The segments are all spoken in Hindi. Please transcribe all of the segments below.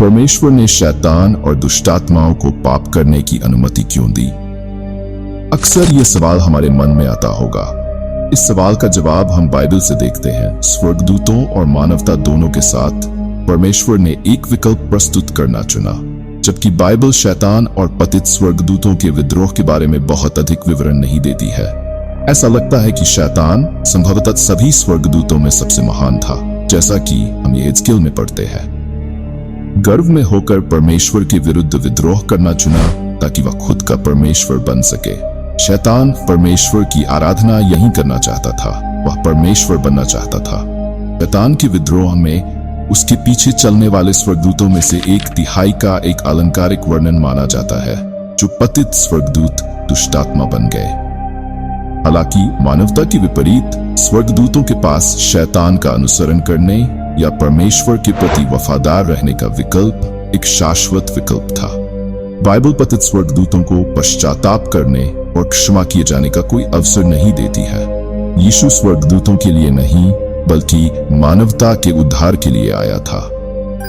परमेश्वर ने शैतान और दुष्टात्माओं को पाप करने की अनुमति क्यों दी? अक्सर ये सवाल हमारे मन में आता होगा। इस सवाल का जवाब हम बाइबल से देखते हैं। स्वर्गदूतों और मानवता दोनों के साथ परमेश्वर ने एक विकल्प प्रस्तुत करना चुना, जबकि बाइबल शैतान और पतित स्वर्गदूतों के विद्रोह के बारे में बहुत अधिक विवरण नहीं देती है। ऐसा लगता है कि शैतान संभवतः सभी स्वर्गदूतों में सबसे महान था, जैसा कि हम यहेजकेल में पढ़ते हैं। गर्व में होकर परमेश्वर के विरुद्ध विद्रोह करना चुना ताकि वह खुद का परमेश्वर बन सके। शैतान परमेश्वर की आराधना यही करना चाहता था, वह परमेश्वर बनना चाहता था। शैतान के विद्रोह में उसके पीछे चलने वाले स्वर्गदूतों में से 1/3 का एक अलंकारिक वर्णन माना जाता है, जो पतित स्वर्गदूत दुष्टात्मा बन गए। हालांकि मानवता के विपरीत स्वर्गदूतों के पास शैतान का अनुसरण करने या परमेश्वर के प्रति वफादार रहने का विकल्प एक शाश्वत विकल्प था। बाइबल पतित स्वर्गदूतों को पश्चाताप करने और क्षमा किए जाने का कोई अवसर नहीं देती है। यीशु स्वर्गदूतों के लिए नहीं, बल्कि मानवता के उद्धार के लिए आया था।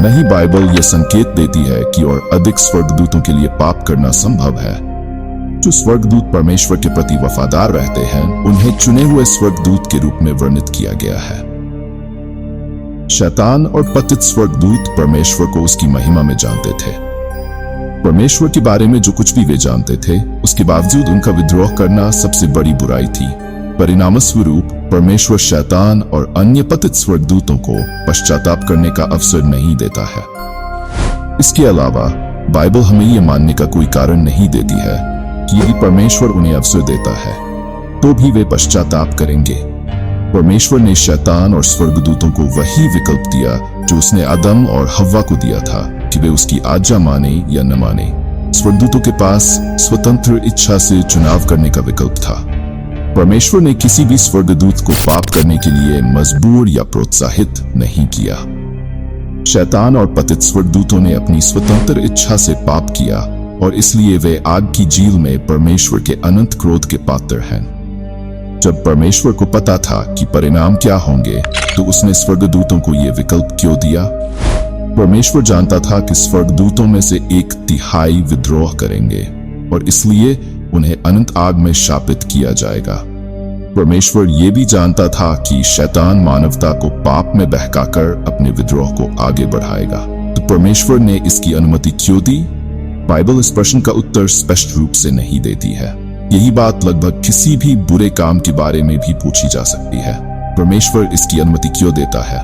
नहीं, बाइबल यह संकेत देती है कि और अधिक स्वर्गदूतों के लिए पाप करना संभव है। जो स्वर्गदूत परमेश्वर के प्रति वफादार रहते हैं, उन्हें चुने हुए स्वर्गदूत के रूप में वर्णित किया गया है। शैतान और पतित स्वर्गदूत परमेश्वर को उसकी महिमा में जानते थे। परमेश्वर के बारे में जो कुछ भी वे जानते थे, उसके बावजूद उनका विद्रोह करना सबसे बड़ी बुराई थी। परिणामस्वरूप परमेश्वर शैतान और अन्य पतित स्वर्गदूतों को पश्चाताप करने का अवसर नहीं देता है। इसके अलावा बाइबल हमें यह मानने का कोई कारण नहीं देती है कि यदि परमेश्वर उन्हें अवसर देता है तो भी वे पश्चाताप करेंगे। परमेश्वर ने शैतान और स्वर्गदूतों को वही विकल्प दिया जो उसने आदम और हव्वा को दिया था, कि वे उसकी आज्ञा माने या न माने। स्वर्गदूतों के पास स्वतंत्र इच्छा से चुनाव करने का विकल्प था। परमेश्वर ने किसी भी स्वर्गदूत को पाप करने के लिए मजबूर या प्रोत्साहित नहीं किया। शैतान और पतित स्वर्गदूतों ने अपनी स्वतंत्र इच्छा से पाप किया और इसलिए वे आग की झील में परमेश्वर के अनंत क्रोध के पात्र हैं। जब परमेश्वर को पता था कि परिणाम क्या होंगे, तो उसने स्वर्गदूतों को यह विकल्प क्यों दिया? परमेश्वर जानता था कि स्वर्गदूतों में से 1/3 विद्रोह करेंगे और इसलिए उन्हें अनंत आग में शापित किया जाएगा। परमेश्वर ये भी जानता था कि शैतान मानवता को पाप में बहकाकर अपने विद्रोह को आगे बढ़ाएगा। तो परमेश्वर ने इसकी अनुमति क्यों दी? बाइबल इस प्रश्न का उत्तर स्पष्ट रूप से नहीं देती है। यही बात लगभग किसी भी बुरे काम के बारे में भी पूछी जा सकती है। परमेश्वर इसकी अनुमति क्यों देता है?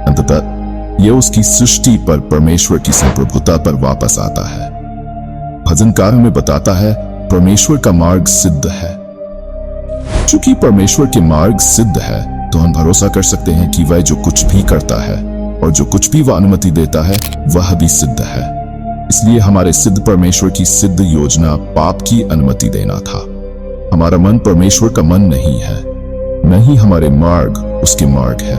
अंततः यह उसकी सृष्टि पर परमेश्वर की संप्रभुता पर वापस आता है। भजनकार हमें बताता है, परमेश्वर का मार्ग सिद्ध है। चूंकि परमेश्वर के मार्ग सिद्ध है, तो हम भरोसा कर सकते हैं कि वह जो कुछ भी करता है और जो कुछ भी वह अनुमति देता है, वह भी सिद्ध है। इसलिए हमारे सिद्ध परमेश्वर की सिद्ध योजना पाप की अनुमति देना था। हमारा मन परमेश्वर का मन नहीं है, नहीं हमारे मार्ग उसके मार्ग है।